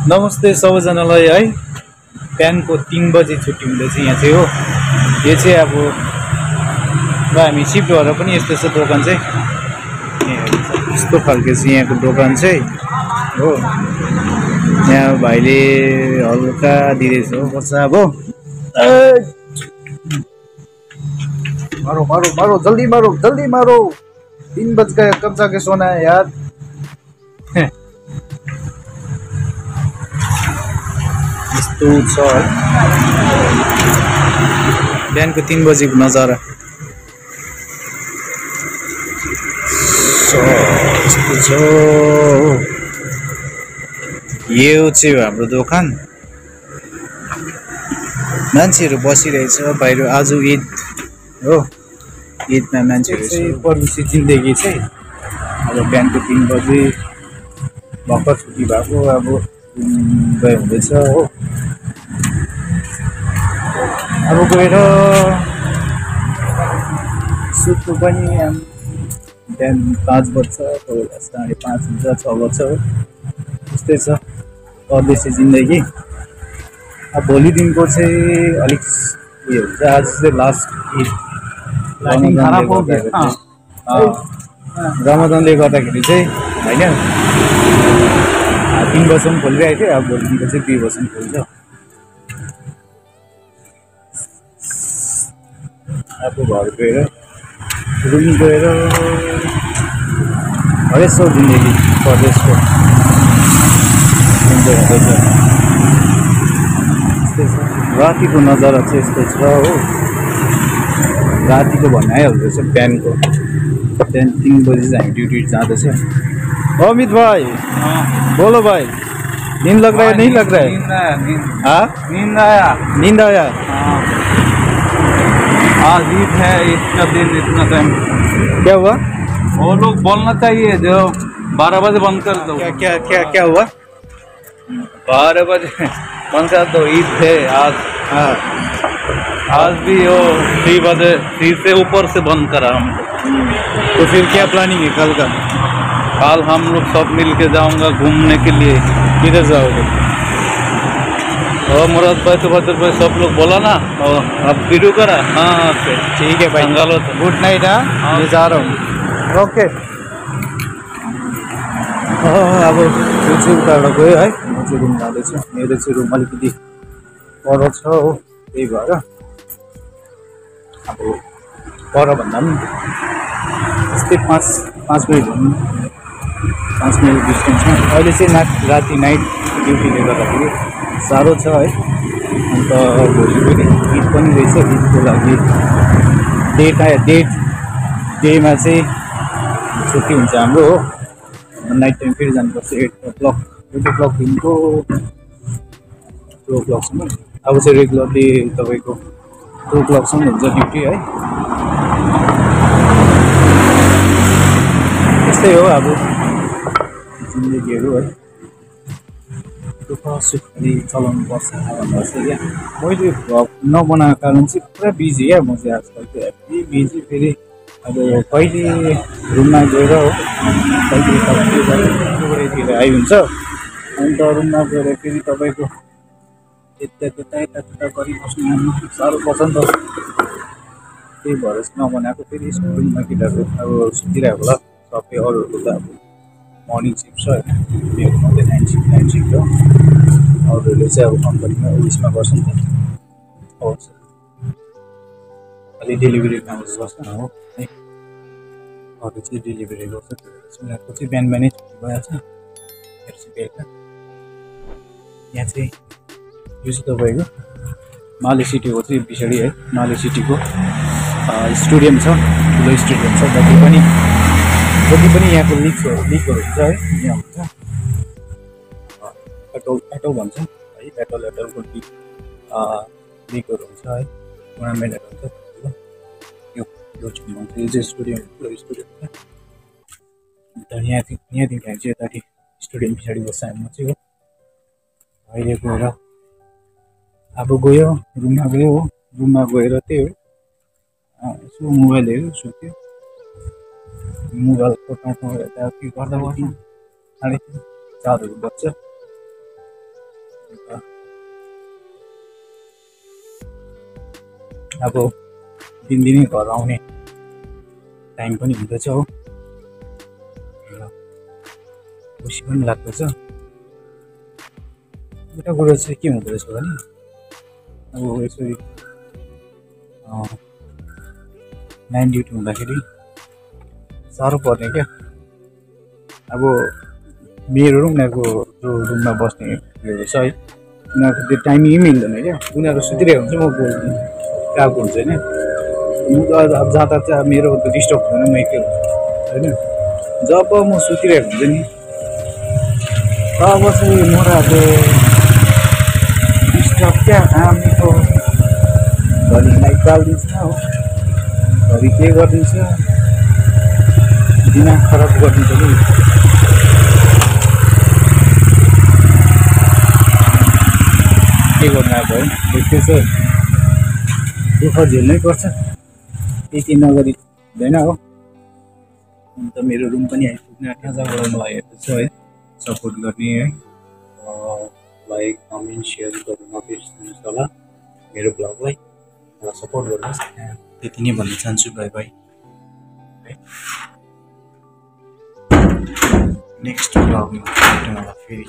नमस्ते सबैजनालाई है। बिहानको 3 बजे छुट्टी हुँदैछ यहाँ चाहिँ हो। यो चाहिँ अब हामी सिफ्ट भएर पनि यस्तो यस्तो दोकान चाहिँ यस्तो खालको चाहिँ यहाँको दोकान चाहिँ हो। यहाँ भाइले हल्का दिँदैछ हो पर्छ अब। मारो मारो मारो जल्दी मारो 3 बज गए कब जाके सोना है यार। यस्तो छ बिहानको 3 बजेको नजारा यस्तो छ। यो चाहिँ हाम्रो दोकान मान्छेहरू बसिरहेछ बाहिर। आज ईद हो, ईदमा मान्छेहरू चाहिँ परदेशी जिन्दगी चाहिँ अब बिहानको 3 बजे भर्खर छुट्टी भएको अब गए हुँदैछ हो। अब गएर सुत्नु पनि बिहान 5 बज्छ, कोही बेला 5:30 हुन्छ, 6 बज्छ हो। त्यस्तै छ परदेशी जिन्दगी। अब भोलिदेखिको चाहिँ अलिक उयो हुन्छ। आज चाहिँ लास्ट ईद रमजानले गर्दाखेरि चाहिँ होइन 3 बजीसम्म खोलिरहेको थियो। अब भोलिदेखिको चाहिँ 2 बजीसम्म खोल्छ। अब घर गएर रुम गएर हरेसो जिन्दगी परदेशको इन्जोय हुँदैछ। यस्तै छ रातिको नजारा चाहिँ यस्तो छ हो। रातिको भन्नु आइहाल्दैछ बिहानको। बिहान 3 बजी चाहिँ हामी ड्युटी जाँदैछ। अमित भाई बोलो भाई, नींद लग रहा है नहीं लग रहा है? हाँ नींद आया। आज ईद है, ईद का दिन इतना टाइम क्या हुआ? वो लोग बोलना चाहिए जो 12 बजे बंद कर दो। क्या क्या क्या क्या हुआ? 12 बजे बंद कर दो, ईद है आज। हाँ आज भी वो 3 बजे 3 से ऊपर से बंद करा हमको। तो फिर क्या प्लानिंग है कल का? कल हम लोग सब मिल के जाऊँगा घूमने के लिए। किधर जाओगे? और मुराद भाई तो बदर भाई सब लोग बोला ना, और अब वीडियो करा। हाँ ठीक है भाई, संगालो तो गुड नाइट। हाँ मैं जा रहा हूँ। ओके। अब त्यो चाहिँ उताबाट गयो है। म चाहिँ रुम जाँदैछु। मेरो चाहिँ रुम अलिकति पर छ हो, त्यही भएर अब पर भन्दा पनि त्यस्तै 5 मिनट भनौँ, 5 मिनट डिस्टेन्समा। अहिले चाहिँ राति नाइट ड्युटीले गर्दाखेरि साह्रो छ है। अन्त भोलि पनि ईद पनि रहेछ। ईदको लागि डेमा चाहिँ छुट्टी हुन्छ हाम्रो हो। नाइट टाइम फेरि जानुपर्छ 8 o'clockदेखिको 2 o'clockसम्म। अब चाहिँ रेगुलरली तपाईँको 2 o'clockसम्म हुन्छ ड्युटी है। त्यस्तै हो अब जिन्दगीहरू है। दुःख सुखले चलाउनु पर्छ भन्दा चाहिँ क्या। मैले भ्लग नबनाएको कारण चाहिँ पुरा बिजी क्या म चाहिँ आजकल चाहिँ हेभी बिजी। फेरि अब कहिले रुममा गएर हो, कहिले तपाईँतिर आइ हुन्छ। अन्त रुममा गएर फेरि तपाईँको यता गरिबस्नु साह्रो पर्छ नि त। त्यही भएर चाहिँ नबनाएको। फेरि यसको रुममा केटाहरू अब सुतिरहेको होला सबै। अरूहरूको त अब मर्निङ सिफ्ट छ होइन, मेरो मात्रै नाइट सिफ्ट हो। अरूहरूले चाहिँ अब कम्पनीमा उयसमा गर्छ नि त, आउँछ अलि डेलिभरी काम गर्छ हो है। अरू चाहिँ डेलिभरी गर्छ। उनीहरूको चाहिँ बिहान बिहानै छुट्टी भइहाल्छ। मेरो चाहिँ बेलुका। यहाँ चाहिँ यो चाहिँ तपाईँको माले सिटीको चाहिँ पछाडि है, माले सिटीको स्टेडियम छ, ठुलो स्टेडियम छ। जति पनि यहाँको लिगहरू हुन्छ है, यहाँ हुन्छ एटो भन्छ है। एटोलको लिगहरू हुन्छ है, टुर्नामेन्टहरू हुन्छ। यो भन्छ यो चाहिँ स्टेडियम, ठुलो स्टेडियम छ। अन्त यहाँदेखि हामी चाहिँ यतापट्टि स्टेडियम पछाडि बस्छ म चाहिँ हो। अहिले गएर अब गयो रुममा गयो हो। रुममा गएर त्यही हो यसो मोबाइल हेऱ्यो, सुत्यो। मोबाइलको टाँटो यता के गर्दा 3:30 4 बज्छ। अब दिनदिनै घर आउने टाइम पनि हुँदैछ हो, खुसी पनि लाग्दछ। एउटा कुरो चाहिँ के हुँदो रहेछ भने अब यसरी नाइट ड्युटी हुँदाखेरि साह्रो पर्ने क्या। अब मेरो र उनीहरूको जो रुममा बस्नेहरू छ है, उनीहरूको त्यो टाइमिङ मिल्दैन क्या। उनीहरू सुतिरहेको हुन्छ, म बोल्छु गएको हुन्छ होइन। म त अब जाँदा चाहिँ अब मेरो डिस्टर्ब हुँदैन, म एक्लै हुन्छु होइन। जब म सुतिरहेको हुन्छ नि तब चाहिँ मोराले डिस्टर्ब क्या आमीको घरि लाइट बालिदिन्छ हो, घरि के गरिदिन्छ, दिमाग खराब गरिदिन्छ कि। के गर्नु अब है, त्यो चाहिँ दुःख झेल्नै पर्छ, त्यति नगरी हुँदैन हो। अन्त मेरो रुम पनि आइपुग्ने आँट्यो, जहाँबाट मलाई हेर्दैछ है, सपोर्ट गर्ने है, लाइक कमेन्ट सेयर गर्नु नबिर्सिनुहोस् होला मेरो ब्लगलाई, सपोर्ट गर्नुहोस्। त्यति नै भन्न चाहन्छु, बाई बाई है। नेक्स्ट ब्लगमा फेरि